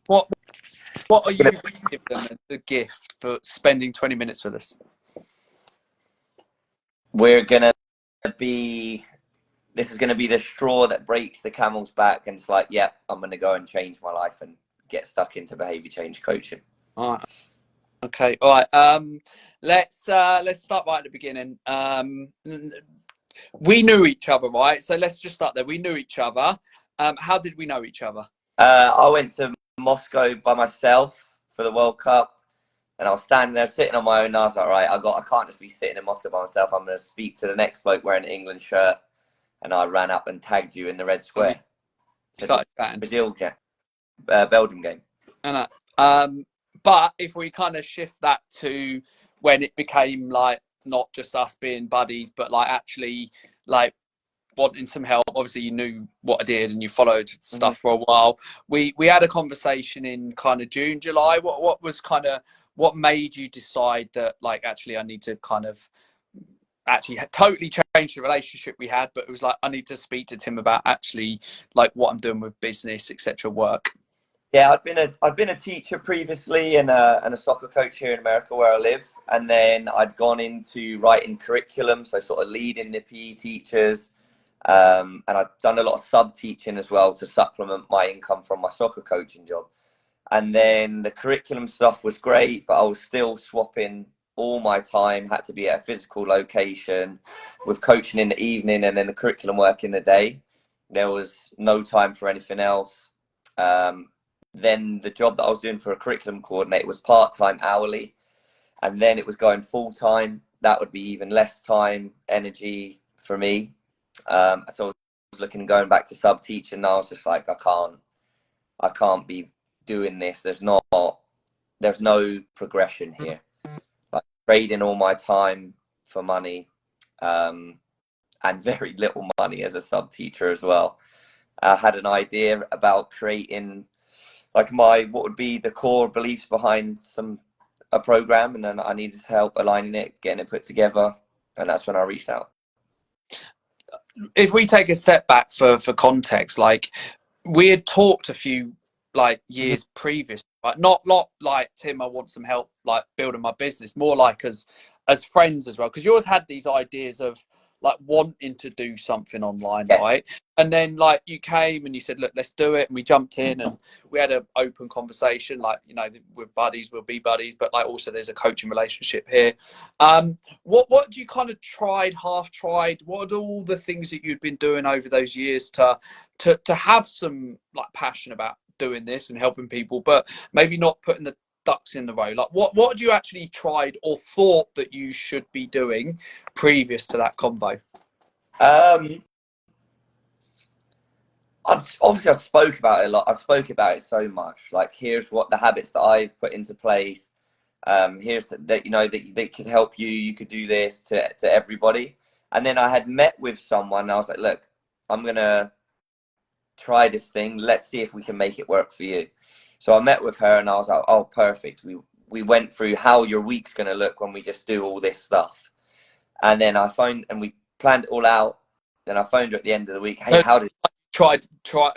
What What are you going to give them as a gift for spending 20 minutes with us? We're going to be, this is going to be the straw that breaks the camel's back. And it's like, yeah, I'm going to go and change my life and get stuck into behavior change coaching. All right. Okay. All right. Let's start right at the beginning. We knew each other, right? So let's just start there. We knew each other. How did we know each other? I went to Moscow by myself for the World Cup. And I was standing there sitting on my own. And I was like, right, I can't just be sitting in Moscow by myself. I'm going to speak to the next bloke wearing an England shirt. And I ran up and tagged you in the red square. Started chatting. Belgium game. But if we kind of shift that to when it became like not just us being buddies, but like actually like wanting some help. Obviously, you knew what I did and you followed stuff for a while. We had a conversation in kind of June, July. What made you decide that like actually I need to kind of actually totally change the relationship we had, but it was like I need to speak to Tim about actually like what I'm doing with business, etc. work. Yeah, I'd been a teacher previously and a soccer coach here in America where I live, and then I'd gone into writing curriculum, so sort of leading the PE teachers, and I'd done a lot of sub teaching as well to supplement my income from my soccer coaching job. And then the curriculum stuff was great, but I was still swapping all my time, had to be at a physical location with coaching in the evening and then the curriculum work in the day. There was no time for anything else. Then the job that I was doing for a curriculum coordinator was part-time hourly, and then it was going full-time. That would be even less time, energy for me. So I was looking at going back to sub-teaching, and I was just like, I can't be doing this. There's no progression here. Like trading all my time for money, and very little money as a sub-teacher as well. I had an idea about creating like what would be the core beliefs behind a program, and then I needed help aligning it, getting it put together, and that's when I reached out. If we take a step back for context, like we had talked a few like years previous, but not like Tim, I want some help like building my business, more like as friends as well, because you always had these ideas of like wanting to do something online, yes. Right? And then like you came and you said, look, let's do it, and we jumped in and we had an open conversation, like, you know, we're buddies, we'll be buddies, but like also there's a coaching relationship here. What do you kind of half tried, what are all the things that you'd been doing over those years to have some like passion about doing this and helping people, but maybe not putting the ducks in the row? Like what had you actually tried or thought that you should be doing previous to that convo? Obviously I spoke about it a lot. I spoke about it so much. Like, here's what the habits that I've put into place. Here's that, you know, that they could help you. You could do this to everybody. And then I had met with someone. And I was like, look, I'm gonna try this thing. Let's see if we can make it work for you. So I met with her and I was like, oh, perfect. We went through how your week's going to look when we just do all this stuff. And then we planned it all out. Then I phoned her at the end of the week. Hey, how did try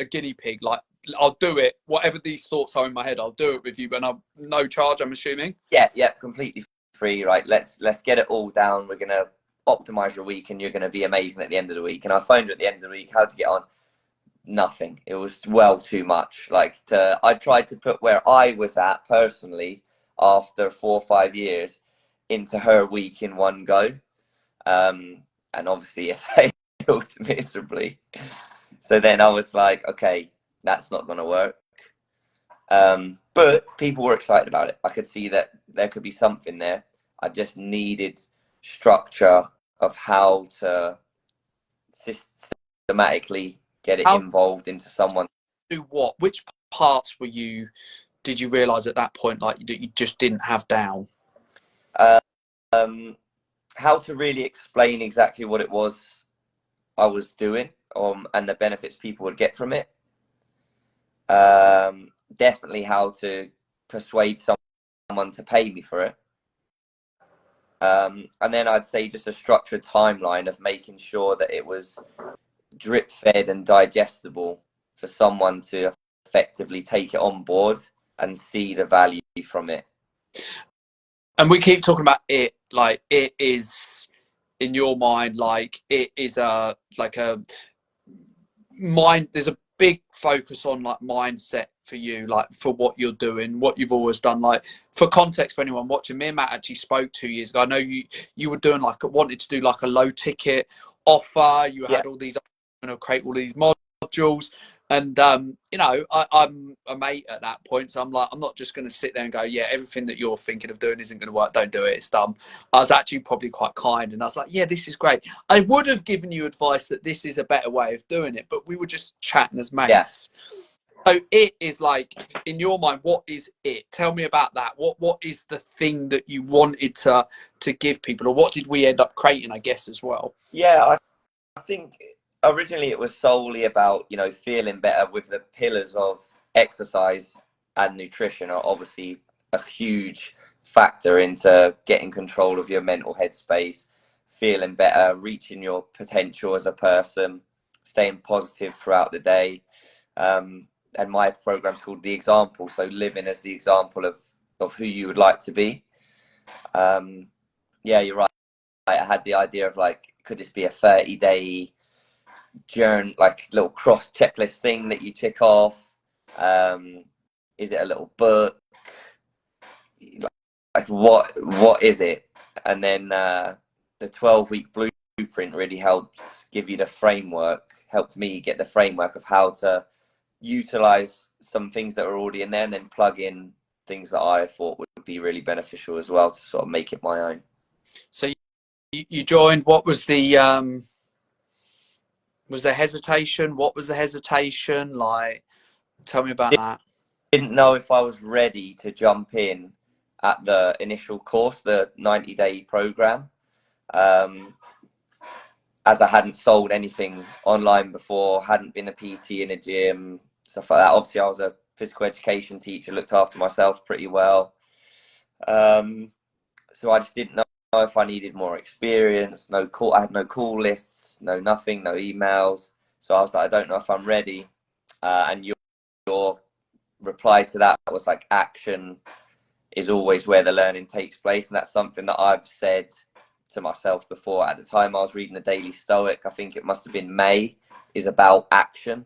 a guinea pig? Like, I'll do it. Whatever these thoughts are in my head, I'll do it with you, but no charge, I'm assuming. Yeah, completely free. Right. Let's get it all down. We're going to optimize your week and you're going to be amazing at the end of the week. And I phoned her at the end of the week. How'd you get on? Nothing. It was well too much. I tried to put where I was at personally after 4 or 5 years into her week in one go, and obviously it failed miserably. So then I was like, okay, that's not going to work. But people were excited about it. I could see that there could be something there. I just needed structure of how to systematically get it involved into someone. Do what? Which parts did you realize at that point, like, that you just didn't have down? How to really explain exactly what it was I was doing, and the benefits people would get from it. Definitely how to persuade someone to pay me for it. And then I'd say just a structured timeline of making sure that it was drip fed and digestible for someone to effectively take it on board and see the value from it. And we keep talking about it, like it is in your mind, like it is a mind. There's a big focus on like mindset for you, like for what you're doing, what you've always done. Like for context, for anyone watching, me and Matt actually spoke 2 years ago. I know you were doing like wanted to do like a low ticket offer. You Yeah. had all these, create all these modules. And I'm a mate at that point, so I'm like, I'm not just going to sit there and go, yeah, everything that you're thinking of doing isn't going to work. Don't do it. It's dumb. I was actually probably quite kind, and I was like, yeah, this is great. I would have given you advice that this is a better way of doing it, but we were just chatting as mates. Yeah. So it is like, in your mind, what is it? Tell me about that. What is the thing that you wanted to give people, or what did we end up creating, I guess, as well? Yeah, I think originally it was solely about, feeling better, with the pillars of exercise and nutrition are obviously a huge factor into getting control of your mental headspace, feeling better, reaching your potential as a person, staying positive throughout the day. And my program's called The Example, so living as the example of who you would like to be. Yeah, you're right. I had the idea of like, could this be a 30-day journey, like little cross checklist thing that you tick off? Is it a little book? Like what is it? And then the 12-week blueprint really helps give you the framework, helped me get the framework of how to utilize some things that are already in there and then plug in things that I thought would be really beneficial as well to sort of make it my own. So you joined. What was the was there hesitation? What was the hesitation like? Tell me about that. Didn't know if I was ready to jump in at the initial course, the 90-day program, as I hadn't sold anything online before, hadn't been a PT in a gym, stuff like that. Obviously, I was a physical education teacher, looked after myself pretty well. So I just didn't know if I needed more experience. I had no call lists, nothing, no emails. So I was like, I don't know if I'm ready. And your reply to that was like, action is always where the learning takes place. And that's something that I've said to myself before. At the time I was reading the Daily Stoic, I think it must have been May, is about action.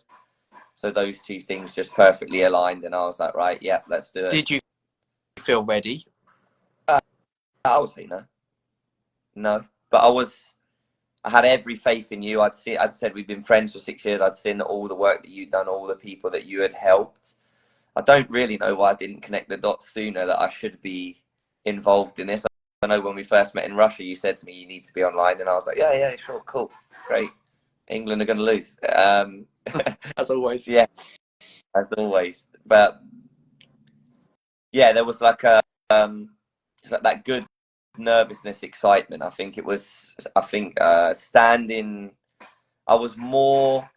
So those two things just perfectly aligned, and I was like, right, yeah, let's do it. Did you feel ready? I would say no, but I had every faith in you. I'd see, as I said, we've been friends for 6 years. I'd seen all the work that you'd done, all the people that you had helped. I don't really know why I didn't connect the dots sooner, that I should be involved in this. I know when we first met in Russia, you said to me, you need to be online. And I was like, yeah, sure, cool, great. England are going to lose. As always. Yeah, as always. But yeah, there was like that good nervousness, excitement. I think standing, I was more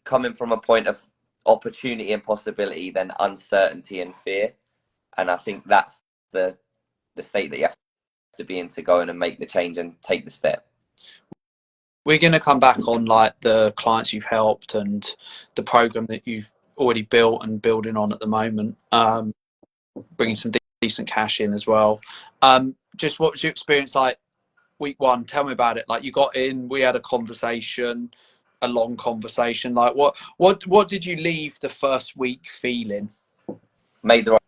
coming from a point of opportunity and possibility than uncertainty and fear. And I think that's the state that you have to be in to go in and make the change and take the step. We're going to come back on like the clients you've helped and the program that you've already built and building on at the moment, bringing some decent cash in as well. Just what was your experience like week one? Tell me about it. Like, you got in, we had a conversation, a long conversation. Like, what did you leave the first week feeling? Made the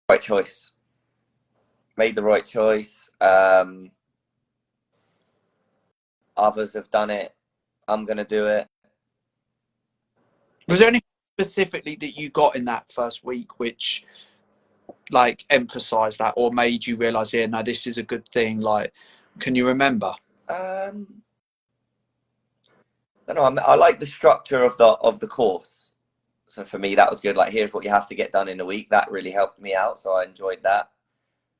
right choice. Made the right choice. Others have done it. I'm going to do it. Was there anything specifically that you got in that first week which like emphasized that or made you realize, yeah, no, this is a good thing? Like, can you remember? I don't know. I like the structure of the course. So for me, that was good. Like, here's what you have to get done in a week. That really helped me out. So I enjoyed that.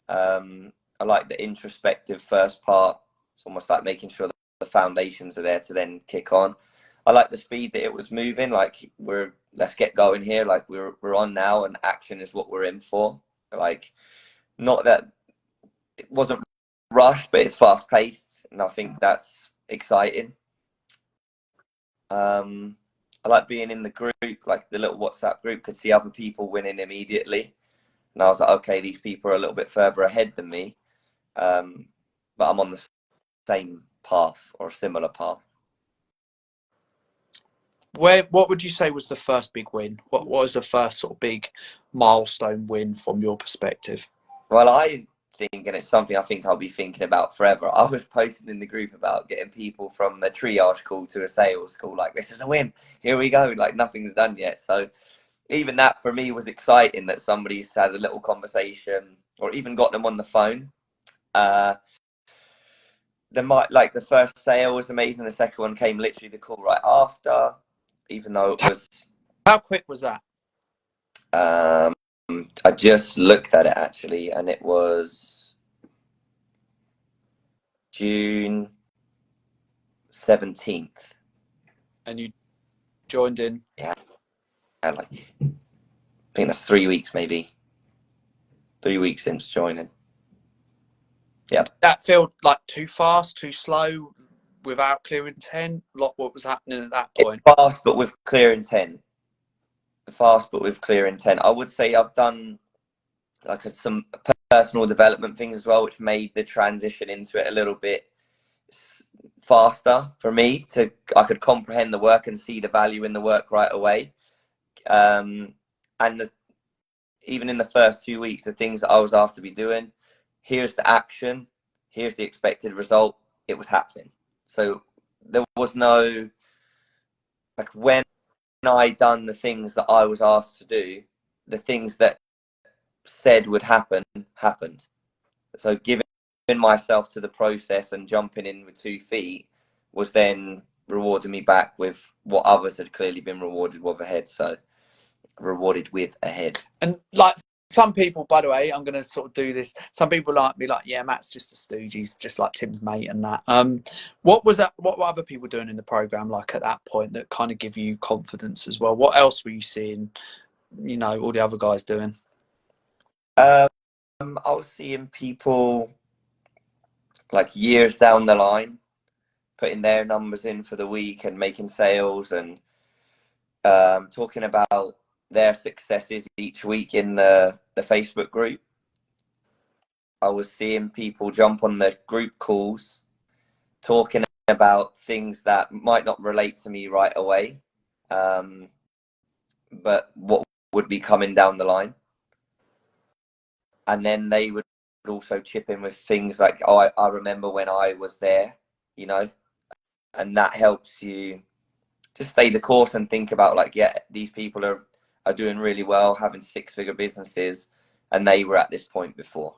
I like the introspective first part. It's almost like making sure that the foundations are there to then kick on. I like the speed that it was moving. Like, let's get going here. Like, we're on now, and action is what we're in for. Like, not that it wasn't rushed, but it's fast paced, and I think that's exciting. I like being in the group, like the little WhatsApp group, could see other people winning immediately. And I was like, okay, these people are a little bit further ahead than me, but I'm on the same path or a similar path. What would you say was the first big win? What was the first sort of big milestone win from your perspective? Well, I think, and it's something I think I'll be thinking about forever, I was posting in the group about getting people from a triage call to a sales call. Like, this is a win. Here we go. Like, nothing's done yet. So even that for me was exciting, that somebody's had a little conversation or even got them on the phone. The first sale was amazing. The second one came literally the call right after, even though it was. How quick was that? I just looked at it actually, and it was June 17th. And you joined in? Yeah, like I think that's 3 weeks, maybe 3 weeks since joining. Yeah. Did that feel like too fast, too slow, without clear intent? What was happening at that point? It's fast, but with clear intent. Fast, but with clear intent. I would say I've done like some personal development things as well, which made the transition into it a little bit faster for me. I could comprehend the work and see the value in the work right away. And even in the first 2 weeks, the things that I was asked to be doing, here's the action, here's the expected result, it was happening. So there was no, like, when I done the things that I was asked to do, the things that said would happen happened. So giving myself to the process and jumping in with 2 feet was then rewarding me back with what others had clearly been rewarded with ahead. And like some people, by the way, I'm going to sort of do this. Some people like me, like, yeah, Matt's just a stooge. He's just like Tim's mate and that. What was that? What were other people doing in the program like at that point that kind of give you confidence as well? What else were you seeing? You know, all the other guys doing. I was seeing people like years down the line putting their numbers in for the week and making sales and talking about their successes each week in the Facebook group. I was seeing people jump on the group calls talking about things that might not relate to me right away, but what would be coming down the line. And then they would also chip in with things like, oh, I remember when I was there, you know, and that helps you just stay the course and think about, like, yeah, these people are doing really well, having 6-figure businesses, and they were at this point before.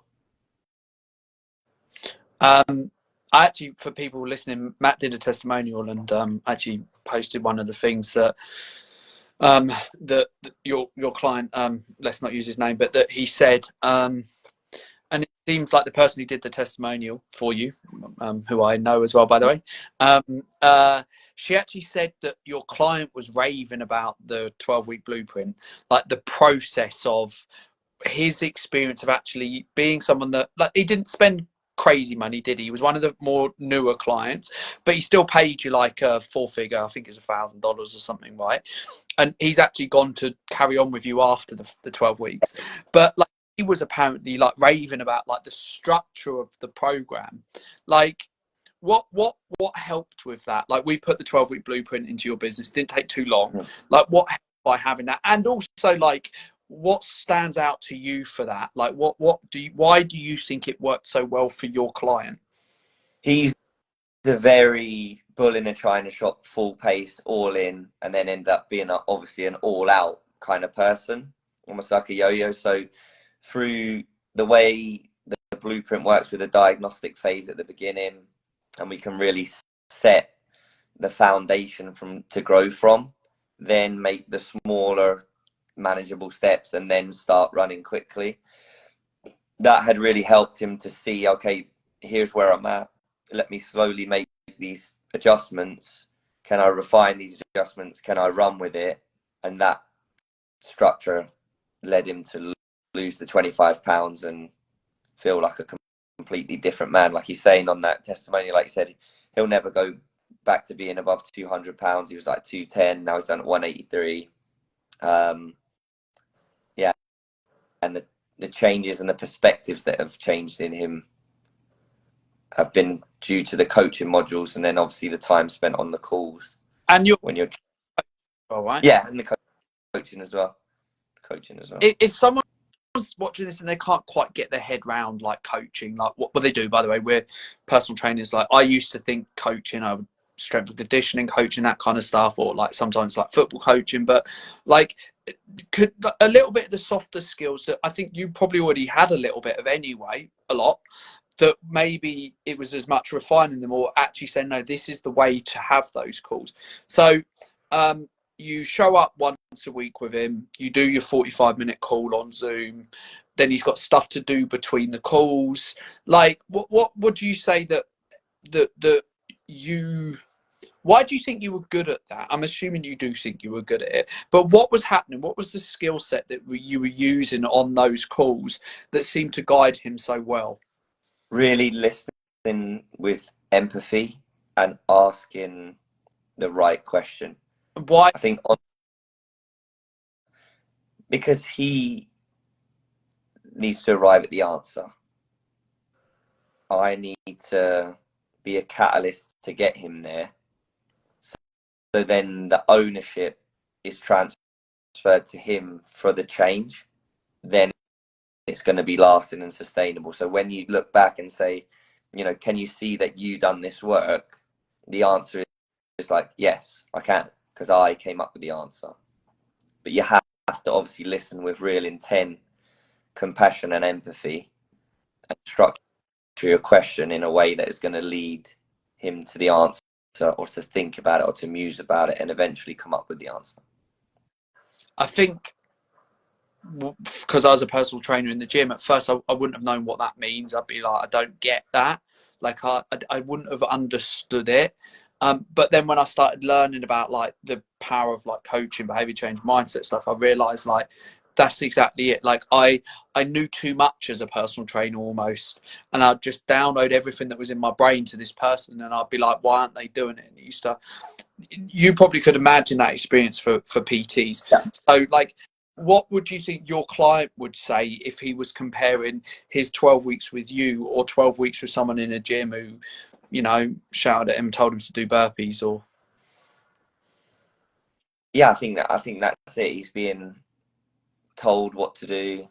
I actually, for people listening, Matt did a testimonial and actually posted one of the things that that your client, let's not use his name, but that he said, and it seems like the person who did the testimonial for you, who I know as well, by the way, she actually said that your client was raving about the 12-week blueprint, like the process of his experience of actually being someone that, like, he didn't spend crazy money, did he? He was one of the more newer clients, but he still paid you like a 4-figure, I think it was $1,000 or something, right? And he's actually gone to carry on with you after the 12 weeks. But like, he was apparently like raving about like the structure of the program. Like, what helped with that? Like, we put the 12-week blueprint into your business, didn't take too long. Like, what helped by having that? And also, like, what stands out to you for that? Like, why do you think it worked so well for your client? He's a very bull in a china shop, full pace, all in, and then end up being obviously an all out kind of person, almost like a yo-yo. So through the way the blueprint works with a diagnostic phase at the beginning, and we can really set the foundation to grow from, then make the smaller manageable steps and then start running quickly. That had really helped him to see, okay, here's where I'm at. Let me slowly make these adjustments. Can I refine these adjustments? Can I run with it? And that structure led him to lose the 25 pounds and feel like a completely different man. Like he's saying on that testimony, like you said, he'll never go back to being above 200 pounds. He was like 210. Now he's done at 183. Yeah. And the changes and the perspectives that have changed in him have been due to the coaching modules, and then obviously the time spent on the calls. And you're when you're all right. Yeah, and the coaching as well. If someone's watching this and they can't quite get their head round like coaching, like what they do, by the way, we're personal trainers. Like I used to think coaching, I would strength and conditioning coaching, that kind of stuff, or like sometimes like football coaching, but like could a little bit of the softer skills that I think you probably already had a little bit of anyway, a lot, that maybe it was as much refining them or actually saying, no, this is the way to have those calls. So you show up once a week with him, you do your 45-minute call on Zoom, then he's got stuff to do between the calls. Like what would you say that you, why do you think you were good at that? I'm assuming you do think you were good at it, but what was happening? What was the skill set that you were using on those calls that seemed to guide him so well? Really listening with empathy and asking the right question. Why? I think because he needs to arrive at the answer. I need to be a catalyst to get him there. So then the ownership is transferred to him for the change. Then it's going to be lasting and sustainable. So when you look back and say, you know, can you see that you done this work? The answer is like, yes, I can, because I came up with the answer. But you have to obviously listen with real intent, compassion and empathy, and structure your question in a way that is going to lead him to the answer, or to think about it, or to muse about it, and eventually come up with the answer. I think because I was a personal trainer in the gym, at first I wouldn't have known what that means. I'd be like, I don't get that. Like I wouldn't have understood it. But then when I started learning about like the power of like coaching, behavior change, mindset stuff, I realized like that's exactly it. Like I knew too much as a personal trainer almost, and I'd just download everything that was in my brain to this person, and I'd be like, why aren't they doing it? And it used to, you probably could imagine that experience for PTs. Yeah. So like, what would you think your client would say if he was comparing his 12 weeks with you or 12 weeks with someone in a gym who, you know, shouted at him, told him to do burpees? Or Yeah, I think that's it. He's being told what to do.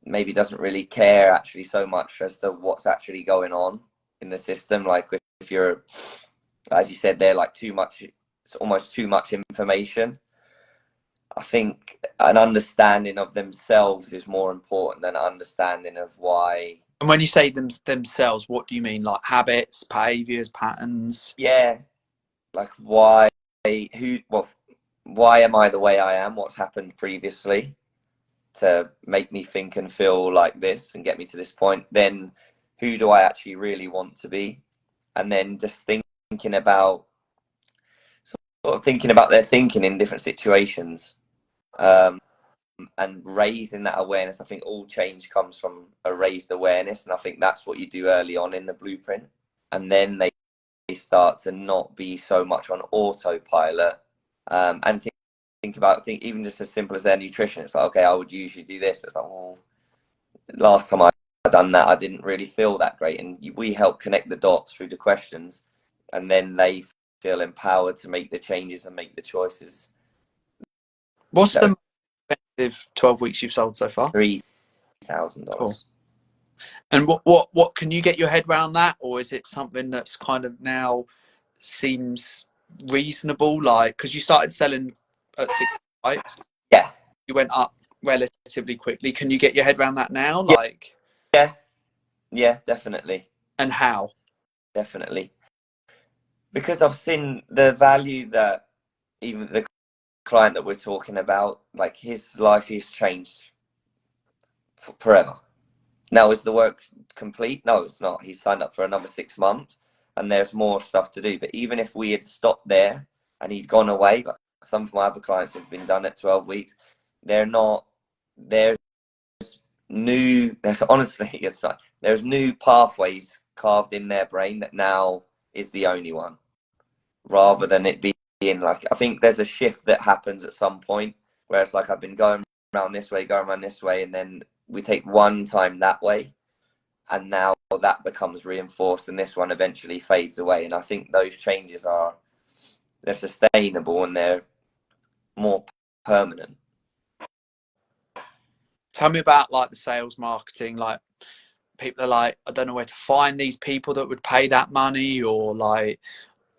Maybe doesn't really care actually so much as to what's actually going on in the system. Like if you're, as you said there, like too much, it's almost too much information. I think an understanding of themselves is more important than an understanding of why. and when you say themselves, what do you mean? Like habits, behaviors, patterns? Yeah, like why, why am I the way I am? What's happened previously to make me think and feel like this and get me to this point? Then who do I actually really want to be? And then just thinking about their thinking in different situations, and raising that awareness. I think all change comes from a raised awareness, and I think that's what you do early on in the blueprint. And then they start to not be so much on autopilot, and think about even just as simple as their nutrition. It's like, okay, I would usually do this, but it's like, well, last time I done that, I didn't really feel that great. And we help connect the dots through the questions, and then they feel empowered to make the changes and make the choices. What's the most expensive 12 weeks you've sold so far? $3,000. Cool. And what can you get your head around that, or is it something that's kind of now seems reasonable? Like, because you started selling at 6, right? Yeah. You went up relatively quickly. Can you get your head around that now? Yeah. Like, yeah, definitely. And how? Definitely. Because I've seen the value that even the client that we're talking about, like his life is changed forever. Now, is the work complete? No, it's not. He's signed up for another 6 months, and there's more stuff to do. But even if we had stopped there and he'd gone away, like some of my other clients have been done at 12 weeks, they're not. There's new. Honestly, it's like there's new pathways carved in their brain that now is the only one, rather than it being like, I think there's a shift that happens at some point where it's like, I've been going around this way, going around this way, and then we take one time that way, and now that becomes reinforced, and this one eventually fades away. And I think those changes they're sustainable and they're more permanent. Tell me about like the sales marketing, like people are like, I don't know where to find these people that would pay that money, or like,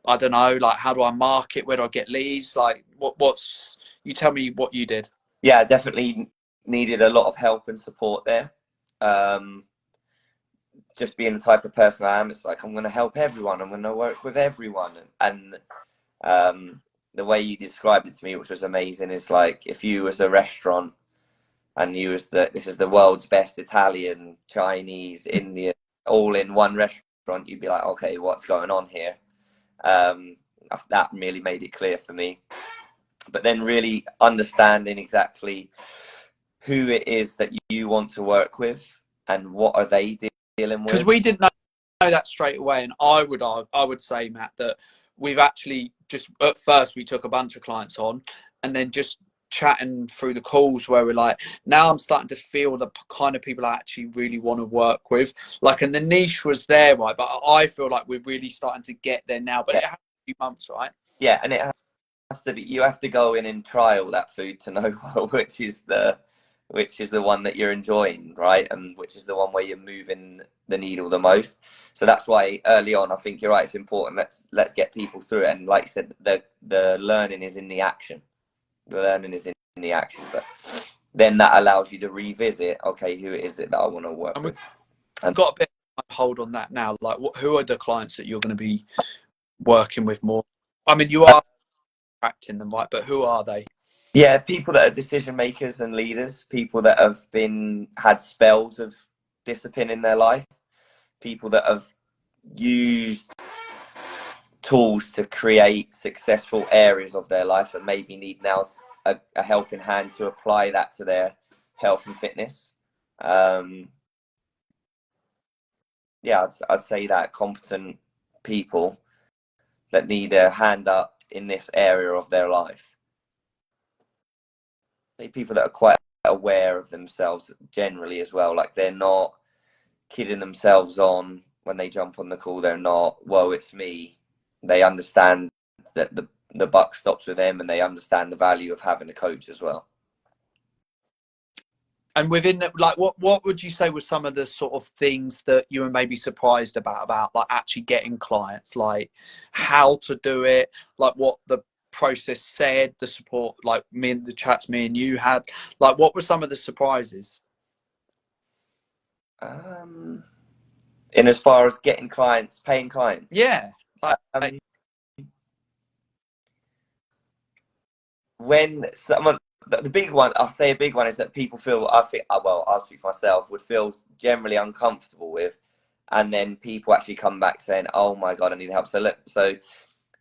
I don't know, like, how do I market? Where do I get leads? Like, you tell me what you did. Yeah, I definitely needed a lot of help and support there. Just being the type of person I am, it's like, I'm going to help everyone. I'm going to work with everyone. And the way you described it to me, which was amazing, is like, if you was a restaurant and this is the world's best Italian, Chinese, Indian, all in one restaurant, you'd be like, okay, what's going on here? That really made it clear for me. But then really understanding exactly who it is that you want to work with and what are they dealing with. Because we didn't know that straight away, and I would say, Matt, that we've actually just, at first we took a bunch of clients on, and then just chatting through the calls where we're like, now I'm starting to feel the kind of people I actually really want to work with. Like, and the niche was there, right? But I feel like we're really starting to get there now. But it has a few months, right? Yeah, and it has to be. You have to go in and trial that food to know which is the one that you're enjoying, right? And which is the one where you're moving the needle the most. So that's why early on, I think you're right. It's important. Let's get people through it. And like you said, the learning is in the action. The learning is in the action, but then that allows you to revisit. Okay, who is it that I want to work with? And got a bit of hold on that now. Like, who are the clients that you're going to be working with more? I mean, you are attracting them, right? But who are they? Yeah, people that are decision makers and leaders, people that have had spells of discipline in their life, people that have used tools to create successful areas of their life and maybe need now a helping hand to apply that to their health and fitness. Yeah, I'd say that competent people that need a hand up in this area of their life. Say people that are quite aware of themselves generally as well, like they're not kidding themselves on when they jump on the call. They're not, whoa, it's me. They understand that the buck stops with them, and they understand the value of having a coach as well. And within that, like, what would you say were some of the sort of things that you were maybe surprised about like actually getting clients, like how to do it, like what the process said, the support, like the chats me and you had, like what were some of the surprises? In as far as getting clients, paying clients. Yeah. Like, when some of the big one, I'll say a big one, is that people feel, I'll speak for myself, would feel generally uncomfortable with, and then people actually come back saying, oh my God, I need help. So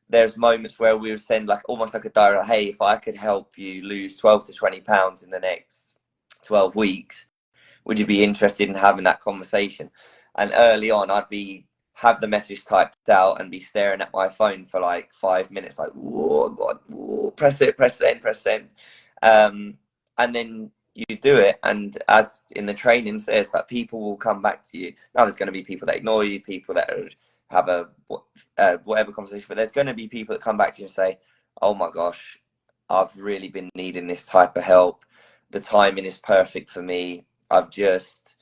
there's moments where we would send like almost like a direct, hey, if I could help you lose 12 to 20 pounds in the next 12 weeks, would you be interested in having that conversation? And early on, I'd have the message typed out and be staring at my phone for like 5 minutes, like, whoa, God, whoa, press send. And then you do it, and as in the training says, like, people will come back to you. Now there's going to be people that ignore you, people that have a whatever conversation, but there's going to be people that come back to you and say, oh my gosh, I've really been needing this type of help. The timing is perfect for me. I've just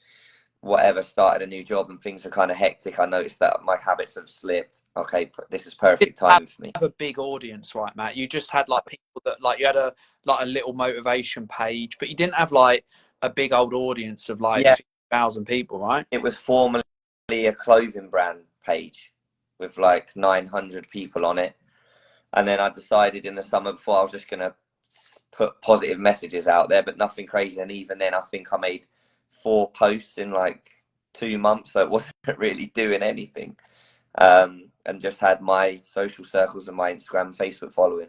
started a new job and things are kind of hectic. I noticed that my habits have slipped. Okay, this is perfect timing for me. Have a big audience, right, Matt? You just had like people that, like, you had a little motivation page, but you didn't have like a big old audience of like 50,000 people, right? It was formerly a clothing brand page with like 900 people on it, and then I decided in the summer before I was just gonna put positive messages out there, but nothing crazy. And even then, I think I made 4 posts in like 2 months, so it wasn't really doing anything. And just had my social circles and my Instagram, Facebook following.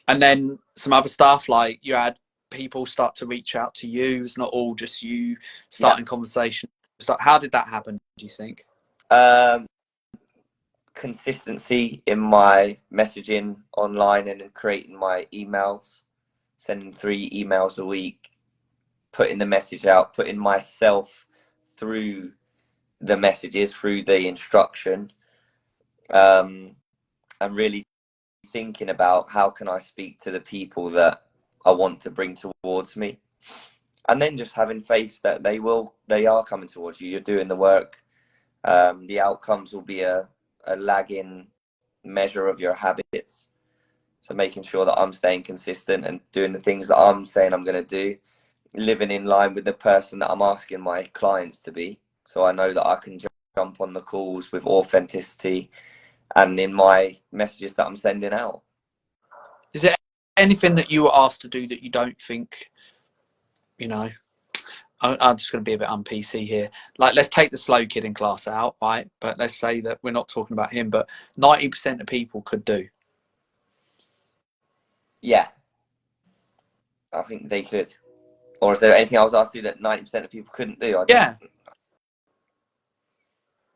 And then some other stuff, like you had people start to reach out to you. It's not all just you starting conversation. How did that happen, do you think? Consistency in my messaging online and in creating my emails. sending 3 emails a week, putting the message out, putting myself through the messages, through the instruction, and really thinking about how can I speak to the people that I want to bring towards me, and then just having faith that they are coming towards you. You're doing the work. The outcomes will be a lagging measure of your habits. So making sure that I'm staying consistent and doing the things that I'm saying I'm going to do, living in line with the person that I'm asking my clients to be. So I know that I can jump on the calls with authenticity and in my messages that I'm sending out. Is there anything that you were asked to do that you don't think, you know, I'm just going to be a bit un-PC here. Like, let's take the slow kid in class out, right? But let's say that we're not talking about him, but 90% of people could do. Yeah, I think they could. Or is there anything I was asked to do that 90% of people couldn't do? Yeah.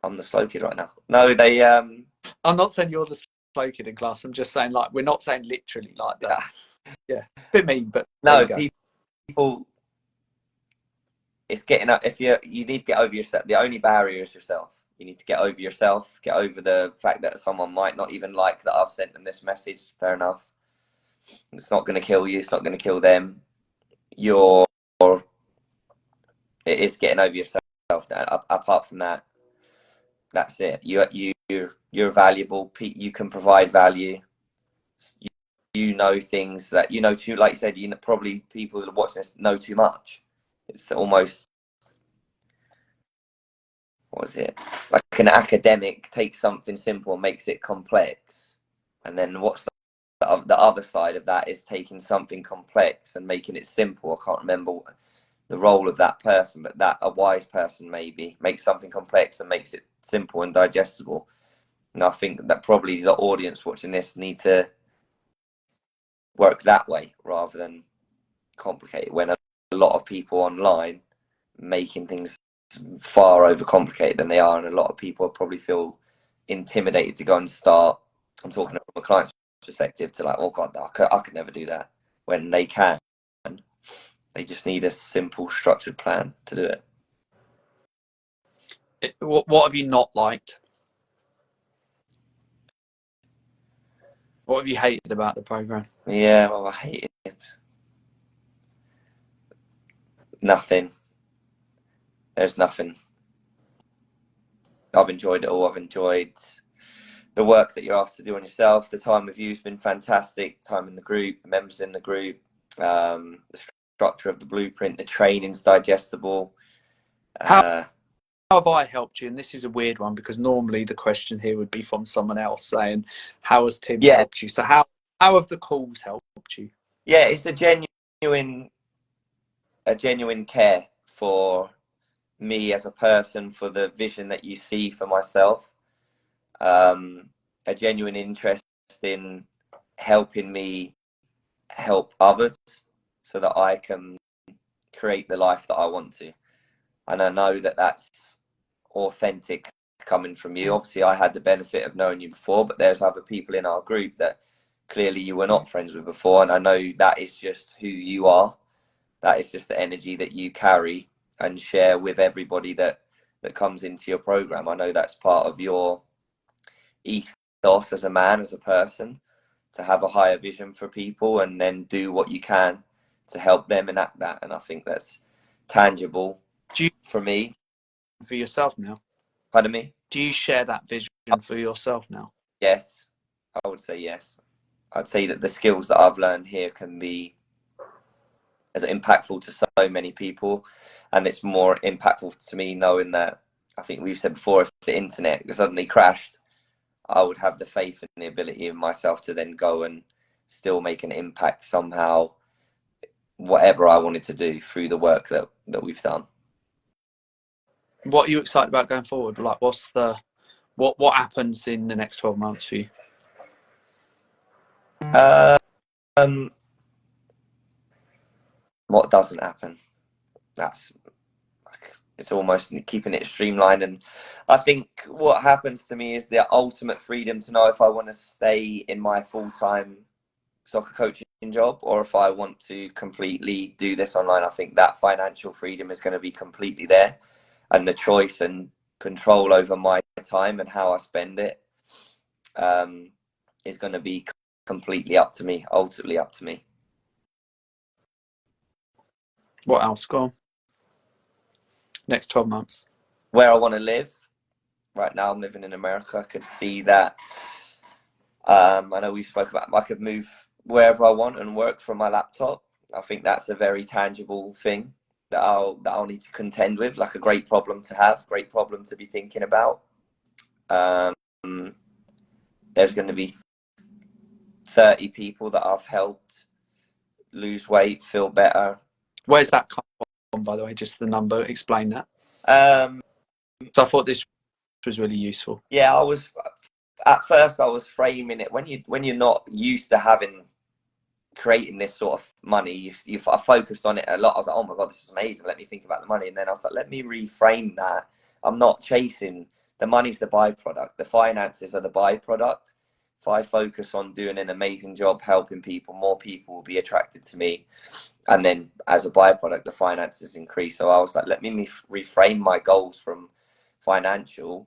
I'm the slow kid right now. No, they. I'm not saying you're the slow kid in class. I'm just saying, like, we're not saying literally like that. Yeah, a bit mean, but no, people. It's getting up. If you need to get over yourself. The only barrier is yourself. You need to get over yourself. Get over the fact that someone might not even like that I've sent them this message. Fair enough. It's not going to kill you. It's not going to kill them. It is getting over yourself. Apart from that, that's it. You're valuable. You can provide value. You know things that you know too. Like you said, probably people that are watching this know too much. It's almost, what is it? Like an academic takes something simple and makes it complex, and then what's the other side of that is taking something complex and making it simple. I can't remember the role of that person, but that a wise person maybe makes something complex and makes it simple and digestible. And I think that probably the audience watching this need to work that way rather than complicate it, when a lot of people online making things far overcomplicated than they are, and a lot of people probably feel intimidated to go and start. I'm talking from a client's perspective, to like, oh god, I could never do that, when they can. They just need a simple structured plan to do it. What have you not liked? What have you hated about the program? Yeah, well, I hate it. Nothing. There's nothing. I've enjoyed it all. I've enjoyed the work that you're asked to do on yourself. The time with you has been fantastic. Time in the group, the members in the group, the structure of the blueprint, the training's digestible. How have I helped you? And this is a weird one, because normally the question here would be from someone else saying, how has Tim helped you? So how have the calls helped you? Yeah, it's a genuine care for me as a person, for the vision that you see for myself, a genuine interest in helping me help others so that I can create the life that I want to. And I know that that's authentic coming from you. Obviously, I had the benefit of knowing you before, but there's other people in our group that clearly you were not friends with before. And I know that is just who you are. That is just the energy that you carry and share with everybody that comes into your program. I know that's part of your ethos as a man, as a person, to have a higher vision for people and then do what you can to help them enact that. And I think that's tangible for me. For yourself now? Pardon me? Do you share that vision for yourself now? Yes, I would say yes. I'd say that the skills that I've learned here can be as impactful to so many people, and it's more impactful to me knowing that, I think we've said before, if the internet suddenly crashed, I would have the faith and the ability in myself to then go and still make an impact somehow, whatever I wanted to do through the work that we've done. What are you excited about going forward? Like, what happens in the next 12 months for you? What doesn't happen? It's almost keeping it streamlined. And I think what happens to me is the ultimate freedom to know if I want to stay in my full-time soccer coaching job or if I want to completely do this online. I think that financial freedom is going to be completely there, and the choice and control over my time and how I spend it is going to be completely up to me, ultimately up to me. What else? Go on. Next 12 months. Where I want to live. Right now I'm living in America. I could see that. I know we spoke about I could move wherever I want and work from my laptop. I think that's a very tangible thing that I'll need to contend with, like a great problem to have, great problem to be thinking about. There's going to be 30 people that I've helped lose weight, feel better. Where's that come from, by the way? Just the number. Explain that. So I thought this was really useful. Yeah, at first I was framing it when you're not used to creating this sort of money. I focused on it a lot. I was like, oh my god, this is amazing. Let me think about the money, and then I was like, let me reframe that. I'm not chasing the money's the byproduct. The finances are the byproduct. If I focus on doing an amazing job helping people, more people will be attracted to me. And then as a byproduct, the finances increase. So I was like, let me reframe my goals from financial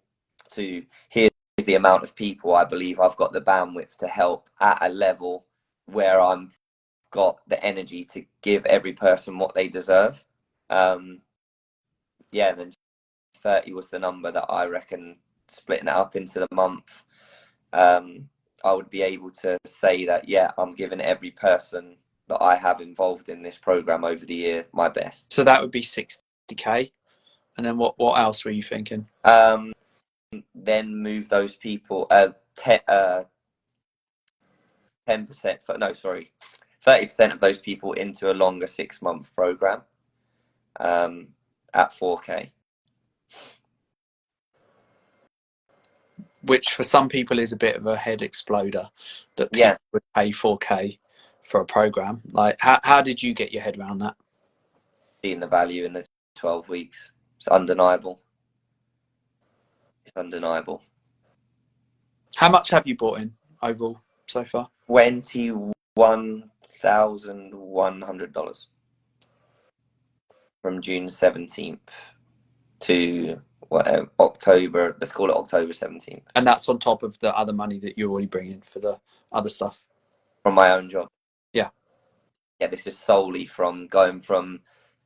to here's the amount of people I believe I've got the bandwidth to help at a level where I'm got the energy to give every person what they deserve. And then 30 was the number that I reckon, splitting it up into the month. I would be able to say that, yeah, I'm giving every person that I have involved in this program over the year my best. So that would be 60k. And then what else were you thinking? Then move those people 10%, no, sorry, 30% of those people into a longer 6-month program at 4k. Which for some people is a bit of a head exploder, that people would pay 4k for a program. Like, how did you get your head around that? Seeing the value in the 12 weeks. It's undeniable. It's undeniable. How much have you bought in overall so far? $21,100 from June 17th to October. Let's call it October 17th. And that's on top of the other money that you're already bringing for the other stuff from my own job. Yeah. This is solely from going from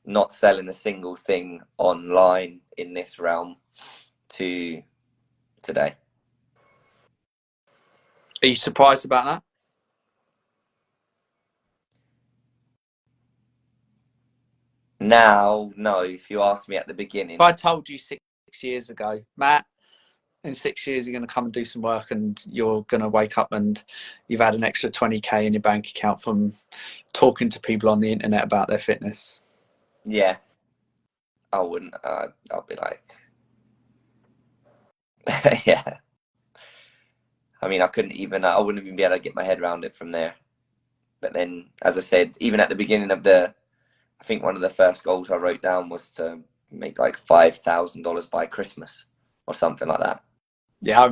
not selling a single thing online in this realm to today. Are you surprised about that? Now, no. If you asked me at the beginning, if I told you 6 years ago, Matt, in 6 years you're going to come and do some work and you're going to wake up and you've had an extra 20k in your bank account from talking to people on the internet about their fitness, yeah, I wouldn't. I'll be like, yeah. I mean, I wouldn't even be able to get my head around it from there. But then, as I said, even at the beginning of I think one of the first goals I wrote down was to make like $5,000 by Christmas or something like that. Yeah, I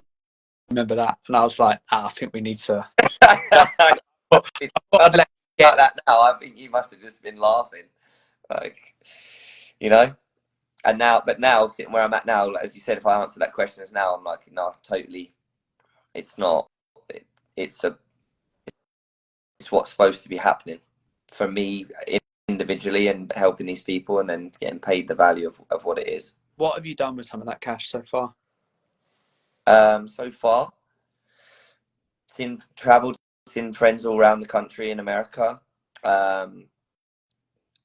remember that, and I was like, I think we need to. About that now, I think you must have just been laughing, like, And now sitting where I'm at now, as you said, if I answer that question as now, I'm like, no, totally. It's not. It's what's supposed to be happening for me individually and helping these people, and then getting paid the value of what it is. What have you done with some of that cash so far? So far, traveled, seen friends all around the country in America,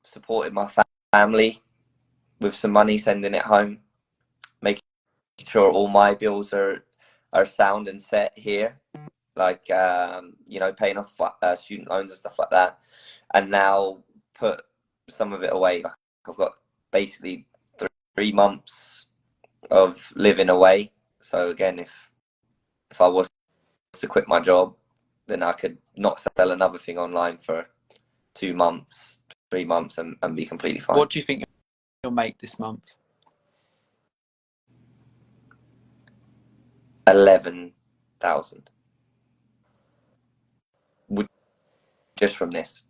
supported my family with some money, sending it home, making sure all my bills are sound and set here, like paying off student loans and stuff like that, and now put some of it away. Like, I've got basically 3 months of living away. So again, if I was to quit my job, then I could not sell another thing online for 2 months, 3 months, and be completely fine. What do you think you'll make this month? 11,000. Would just from this.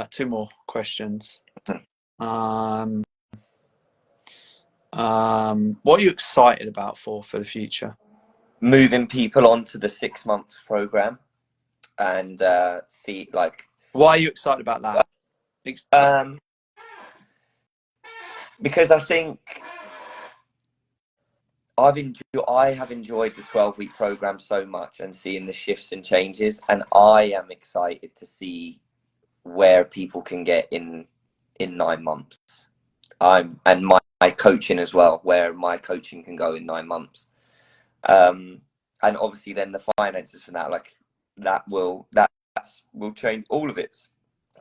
Two more questions. What are you excited about for the future? Moving people onto the 6-month program and see, like. Why are you excited about that? Because I think I have enjoyed the 12-week program so much and seeing the shifts and changes, and I am excited to see where people can get in 9 months. And my coaching as well, where my coaching can go in 9 months. And obviously then the finances from that, like that will change. All of it's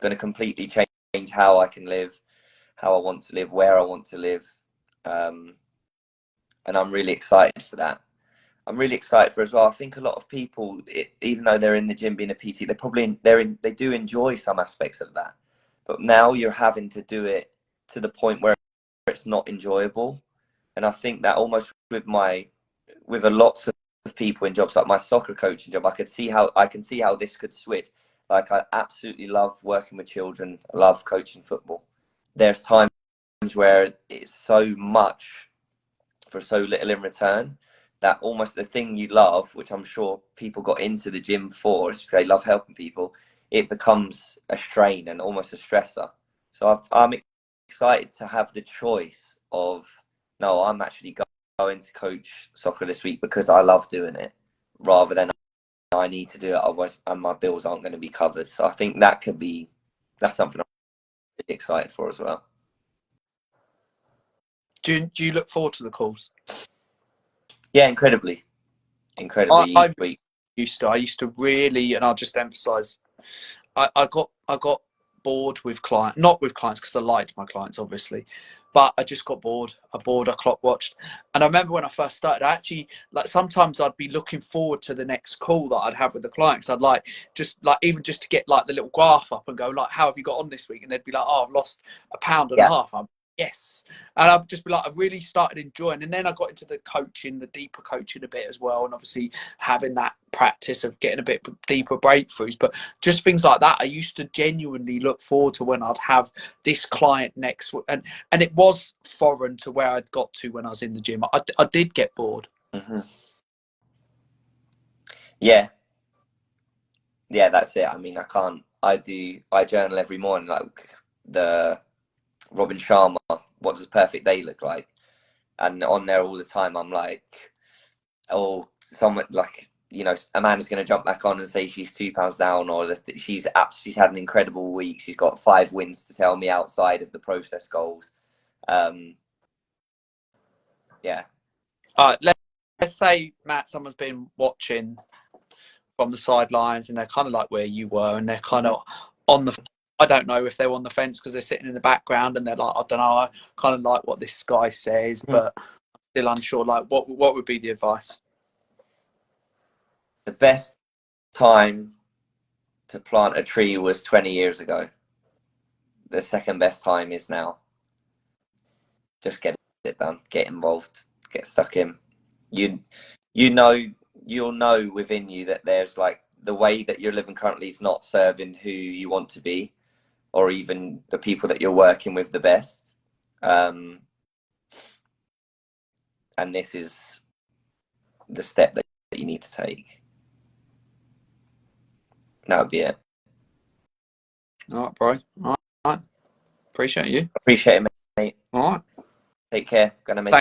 going to completely change how I can live, how I want to live, where I want to live. And I'm really excited for that. I'm really excited for as well. I think a lot of people, even though they're in the gym being a PT, they do enjoy some aspects of that. But now you're having to do it to the point where it's not enjoyable. And I think that almost with a lots of people in jobs like my soccer coaching job, I can see how this could switch. Like, I absolutely love working with children. I love coaching football. There's times where it's so much for so little in return that almost the thing you love, which I'm sure people got into the gym for, is they love helping people, it becomes a strain and almost a stressor. So I'm excited to have the choice of, no, I'm actually going to coach soccer this week because I love doing it, rather than I need to do it, otherwise and my bills aren't going to be covered. So I think that's something I'm really excited for as well. Do you look forward to the calls? Yeah, incredibly I each week. I used to really, and I'll just emphasize, I got bored with not with clients because I liked my clients obviously, but I just got bored. I clock watched. And I remember when I first started, I actually, like, sometimes I'd be looking forward to the next call that I'd have with the clients. I'd even just to get like the little graph up and go like, how have you got on this week? And they'd be like, oh, I've lost 1.5 pounds. Yes. And I'd just be like, I really started enjoying. And then I got into the deeper coaching a bit as well. And obviously having that practice of getting a bit deeper breakthroughs. But just things like that, I used to genuinely look forward to when I'd have this client next. And it was foreign to where I'd got to when I was in the gym. I did get bored. Mm-hmm. Yeah. Yeah, that's it. I mean, I journal every morning, like the Robin Sharma, what does a perfect day look like? And on there all the time, I'm like, oh, someone like, Amanda's going to jump back on and say she's £2 down, or she's had an incredible week. She's got 5 wins to tell me outside of the process goals. Yeah. All right, let's say, Matt, someone's been watching from the sidelines and they're kind of like where you were, and they're kind of on the, I don't know if they're on the fence because they're sitting in the background and they're like, I don't know, I kind of like what this guy says, but I'm still unsure. Like, what would be the advice? The best time to plant a tree was 20 years ago. The second best time is now. Just get it done. Get involved. Get stuck in. You'll know within you that there's, like, the way that you're living currently is not serving who you want to be, or even the people that you're working with the best. And this is the step that you need to take. That would be it. All right, bro. All right. Appreciate you. Appreciate it, mate. All right. Take care. Gonna make